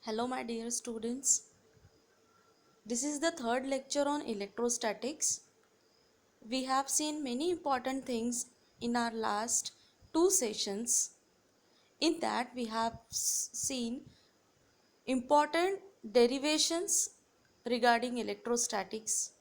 Hello, my dear students. This is the third lecture on electrostatics. We have seen many important things in our last two sessions. In that, we have seen important derivations regarding electrostatics.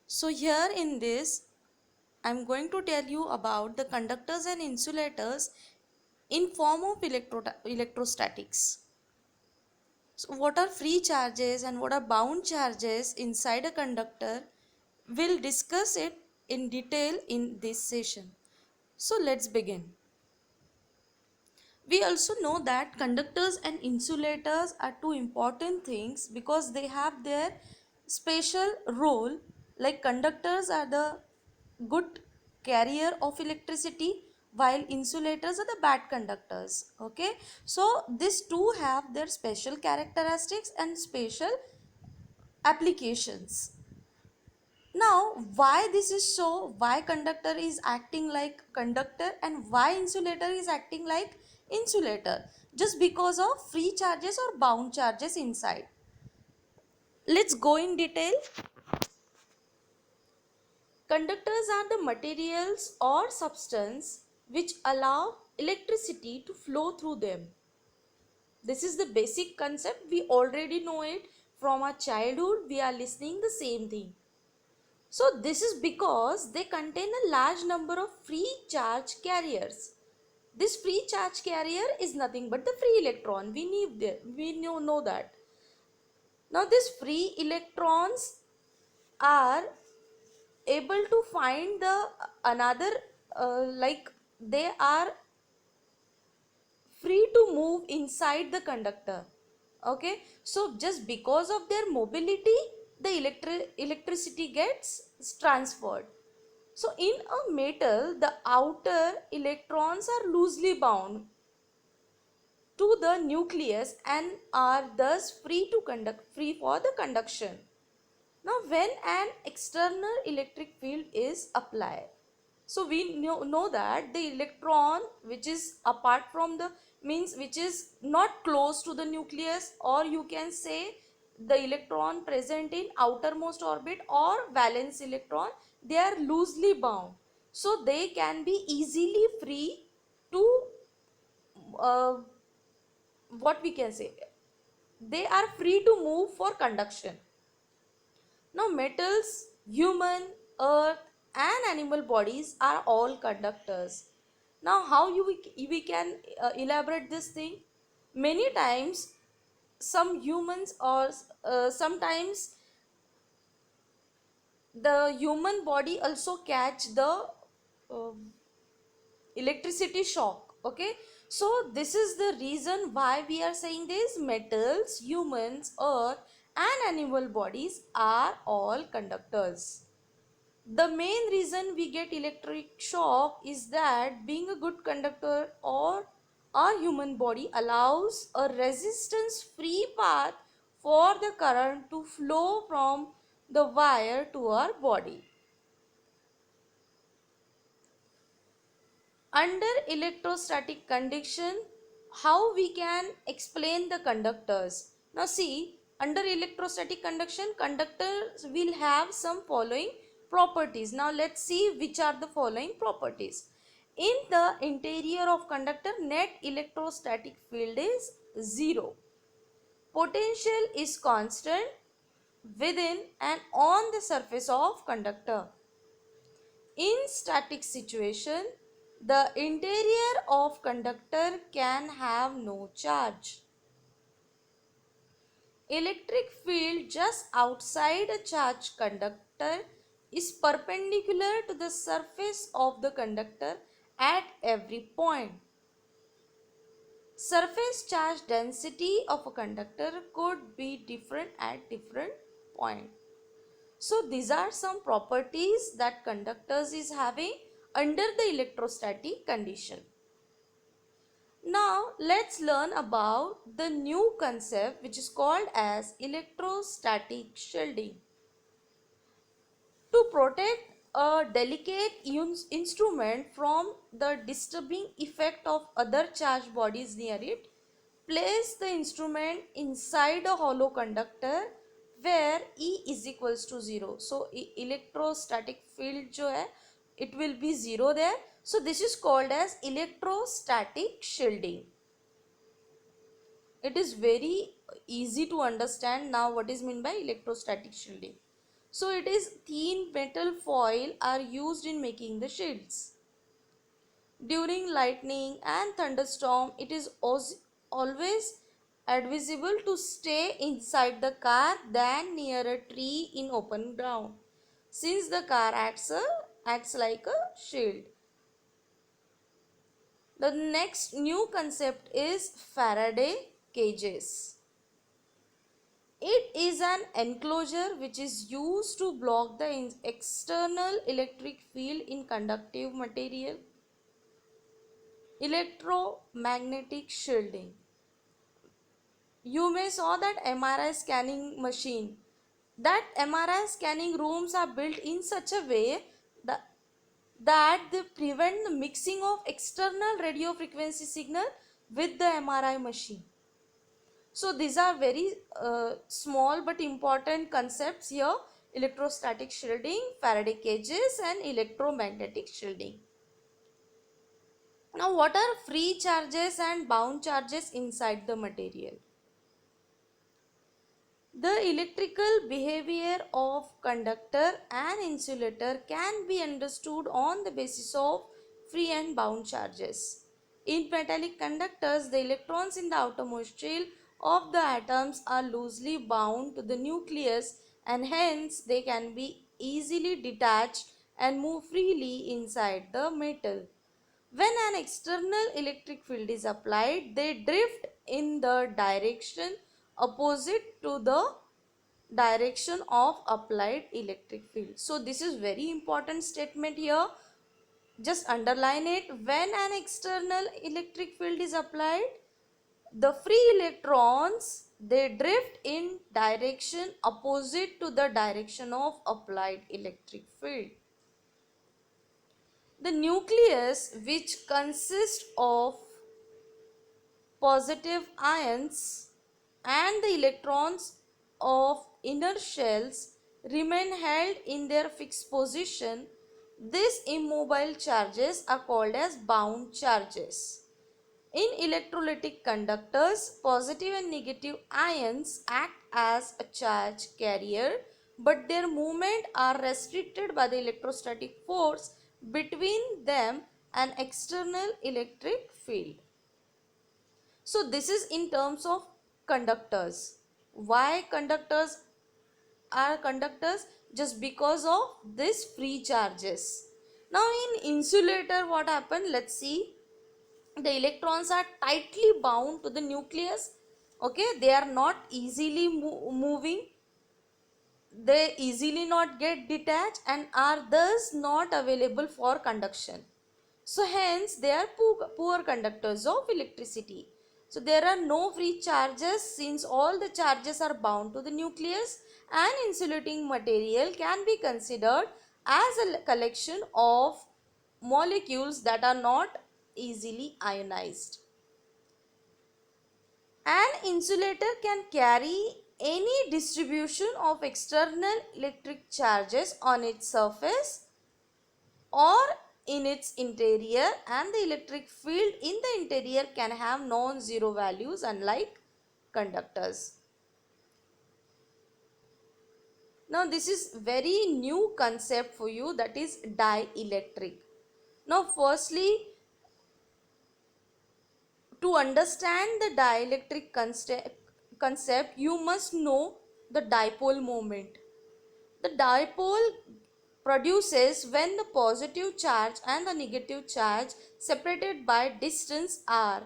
So, here in this, I am going to tell you about the conductors and insulators in form of electrostatics. So what are free charges and what are bound charges inside a conductor? We'll discuss it in detail in this session. So let's begin. We also know that conductors and insulators are two important things because they have their special role. Like conductors are the good carrier of electricity while insulators are the bad conductors. Okay, so these two have their special characteristics and special applications. Now, why this is so? Why conductor is acting like conductor and why insulator is acting like insulator? Just because of free charges or bound charges inside. Let's go in detail. Conductors are the materials or substance which allow electricity to flow through them. This is the basic concept. We already know it from our childhood. We are listening the same thing. So this is because they contain a large number of free charge carriers. This free charge carrier is nothing but the free electron. We know that. Now these free electrons are able to find the another like they are free to move inside the conductor. Okay, so just because of their mobility the electricity gets transferred. So in a metal the outer electrons are loosely bound to the nucleus and are thus free for the conduction. Now when an external electric field is applied, so we know that the electron which is apart from the means which is not close to the nucleus, or you can say the electron present in outermost orbit or valence electron, they are loosely bound, so they can be easily free to uh, what we can say, they are free to move for conduction. Now metals, human, earth and animal bodies are all conductors. Now how we can elaborate this thing? Many times some humans or sometimes the human body also catch the uh, electricity shock. Okay, so this is the reason why we are saying this: metals, humans, earth and animal bodies are all conductors. The main reason we get electric shock is that being a good conductor, or our human body allows a resistance free path for the current to flow from the wire to our body. Under electrostatic condition, how we can explain the conductors? Now see, under electrostatic conduction, conductors will have some following properties. Now let's see which are the following properties. In the interior of conductor, net electrostatic field is 0. Potential is constant within and on the surface of conductor. In static situation, the interior of conductor can have no charge. Electric field just outside a charged conductor is perpendicular to the surface of the conductor at every point. Surface charge density of a conductor could be different at different points. So these are some properties that conductors is having under the electrostatic condition. Now let's learn about the new concept which is called as electrostatic shielding. To protect a delicate instrument from the disturbing effect of other charged bodies near it, place the instrument inside a hollow conductor where E is equals to 0. So electrostatic field जो है, it will be 0 there. So this is called as electrostatic shielding. It is very easy to understand now what is meant by electrostatic shielding. So it is thin metal foil are used in making the shields. During lightning and thunderstorm, it is always advisable to stay inside the car than near a tree in open ground, since the car acts like a shield. The next new concept is Faraday cages. It is an enclosure which is used to block the external electric field in conductive material. Electromagnetic shielding. You may saw that MRI scanning machine. That MRI scanning rooms are built in such a way that they prevent the mixing of external radio frequency signal with the MRI machine. So these are very small but important concepts here: electrostatic shielding, Faraday cages, and electromagnetic shielding. Now, what are free charges and bound charges inside the material? The electrical behavior of conductor and insulator can be understood on the basis of free and bound charges. In metallic conductors, the electrons in the outermost shell of the atoms are loosely bound to the nucleus, and hence they can be easily detached and move freely inside the metal. When an external electric field is applied, they drift in the direction opposite to the direction of applied electric field. So this is very important statement here. Just underline it. When an external electric field is applied, the free electrons, they drift in direction opposite to the direction of applied electric field. The nucleus, which consists of positive ions and the electrons of inner shells, remain held in their fixed position. These immobile charges are called as bound charges. In electrolytic conductors, positive and negative ions act as a charge carrier, but their movement are restricted by the electrostatic force between them and external electric field. So this is in terms of conductors. Why conductors are conductors? Just because of this free charges. Now in insulator, what happened? Let's see. The electrons are tightly bound to the nucleus. Okay, they are not easily moving. They easily not get detached and are thus not available for conduction. So hence they are poor conductors of electricity. So there are no free charges since all the charges are bound to the nucleus, and insulating material can be considered as a collection of molecules that are not easily ionized. An insulator can carry any distribution of external electric charges on its surface or in its interior, and the electric field in the interior can have non-zero values unlike conductors. Now this is very new concept for you, that is dielectric. Now firstly, to understand the dielectric concept, you must know the dipole moment. The dipole produces when the positive charge and the negative charge separated by distance r.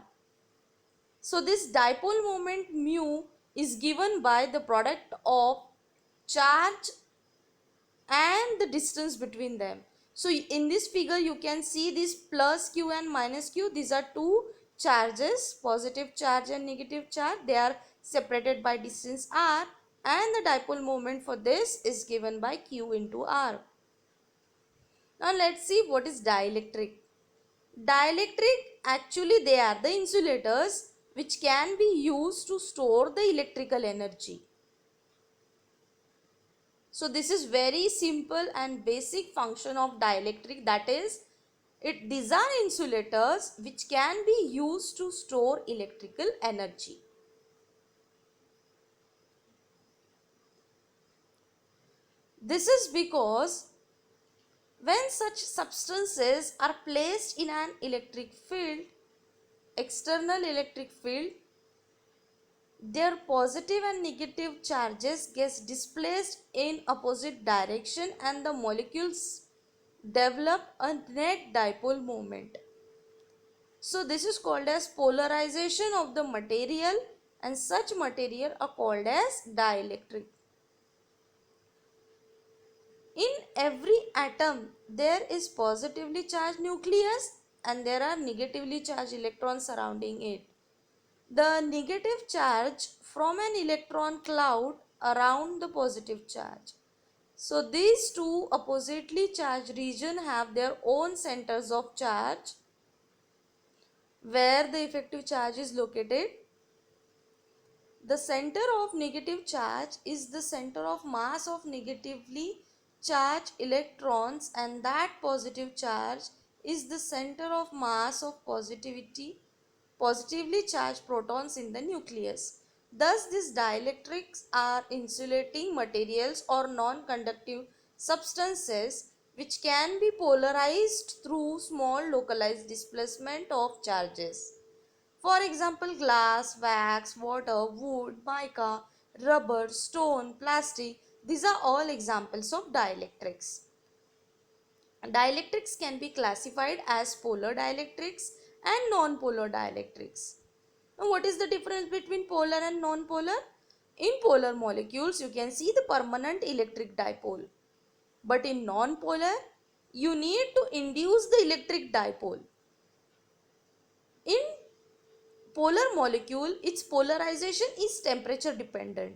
So this dipole moment mu is given by the product of charge and the distance between them. So in this figure you can see this plus q and minus q. These are two charges, positive charge and negative charge. They are separated by distance r, and the dipole moment for this is given by q into r. Now let's see what is dielectric. Dielectric, actually they are the insulators which can be used to store the electrical energy. So this is very simple and basic function of dielectric, that is, these are insulators which can be used to store electrical energy. This is because when such substances are placed in an electric field, external electric field, their positive and negative charges get displaced in opposite direction and the molecules develop a net dipole moment. So this is called as polarization of the material, and such material are called as dielectric. In every atom there is positively charged nucleus and there are negatively charged electrons surrounding it. The negative charge from an electron cloud around the positive charge. So these two oppositely charged regions have their own centers of charge where the effective charge is located. The center of negative charge is the center of mass of negatively charged electrons, and that positive charge is the center of mass of positively charged protons in the nucleus. Thus, these dielectrics are insulating materials or non-conductive substances which can be polarized through small localized displacement of charges. For example, glass, wax, water, wood, mica, rubber, stone, plastic, these are all examples of dielectrics. Dielectrics can be classified as polar dielectrics and non-polar dielectrics. Now, what is the difference between polar and non-polar? In polar molecules, you can see the permanent electric dipole. But in non-polar, you need to induce the electric dipole. In polar molecule, its polarization is temperature dependent.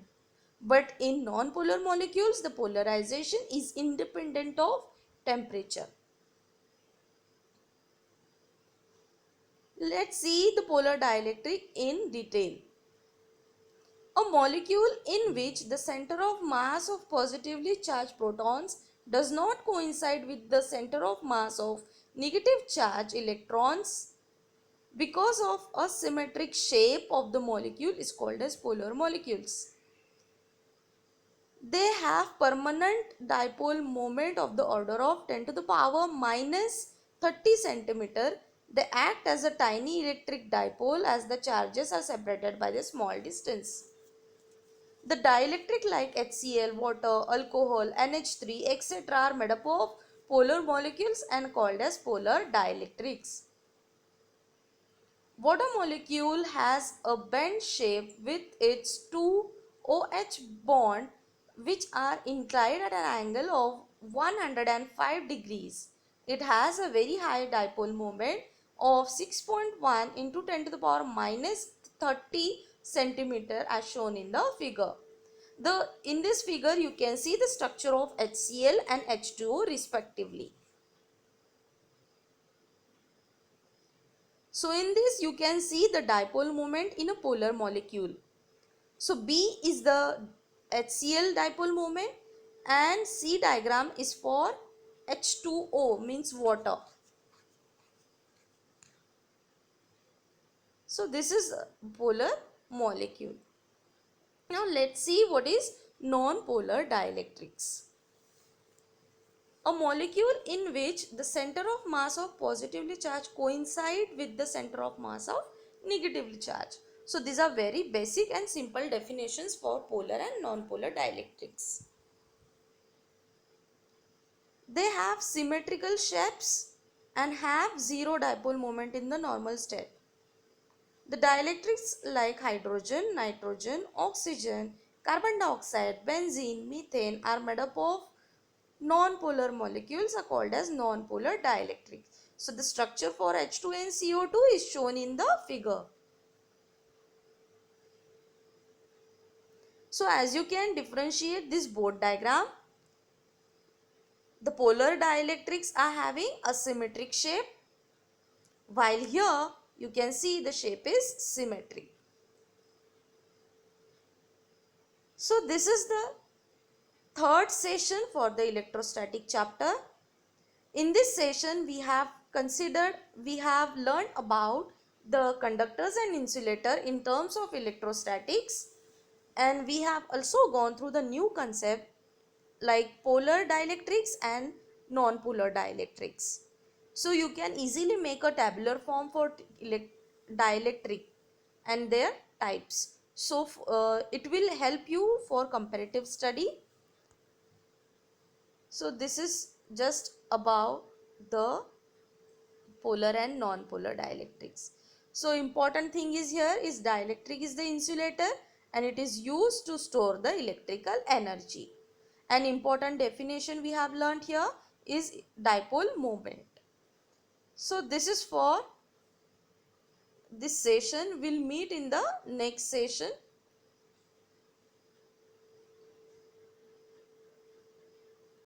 But in non-polar molecules, the polarization is independent of temperature. Let's see the polar dielectric in detail. A molecule in which the center of mass of positively charged protons does not coincide with the center of mass of negative charged electrons because of a symmetric shape of the molecule is called as polar molecules. They have permanent dipole moment of the order of 10 to the power minus 30 centimeter. They act as a tiny electric dipole as the charges are separated by the small distance. The dielectric like HCl, water, alcohol, NH3, etc. are made up of polar molecules and called as polar dielectrics. Water molecule has a bent shape with its two OH bond which are inclined at an angle of 105 degrees. It has a very high dipole moment of 6.1 into 10 to the power minus 30 centimeter as shown in the figure. In this figure you can see the structure of HCl and H2O respectively. So in this you can see the dipole moment in a polar molecule. So B is the HCl dipole moment and C diagram is for H2O means water. So this is a polar molecule. Now let's see what is non-polar dielectrics. A molecule in which the center of mass of positively charged coincide with the center of mass of negatively charged. So these are very basic and simple definitions for polar and non-polar dielectrics. They have symmetrical shapes and have zero dipole moment in the normal state. The dielectrics like hydrogen, nitrogen, oxygen, carbon dioxide, benzene, methane are made up of non-polar molecules are called as non-polar dielectrics. So the structure for H2 and CO2 is shown in the figure. So as you can differentiate this board diagram, the polar dielectrics are having a symmetric shape, while here You can see the shape is symmetry. So this is the third session for the electrostatic chapter. In this session we have learned about the conductors and insulator in terms of electrostatics, and we have also gone through the new concept like polar dielectrics and non-polar dielectrics. So you can easily make a tabular form for dielectric and their types. So it will help you for comparative study. So this is just about the polar and non-polar dielectrics. So important thing is here is dielectric is the insulator and it is used to store the electrical energy. An important definition we have learnt here is dipole moment. So this is for this session. We'll meet in the next session.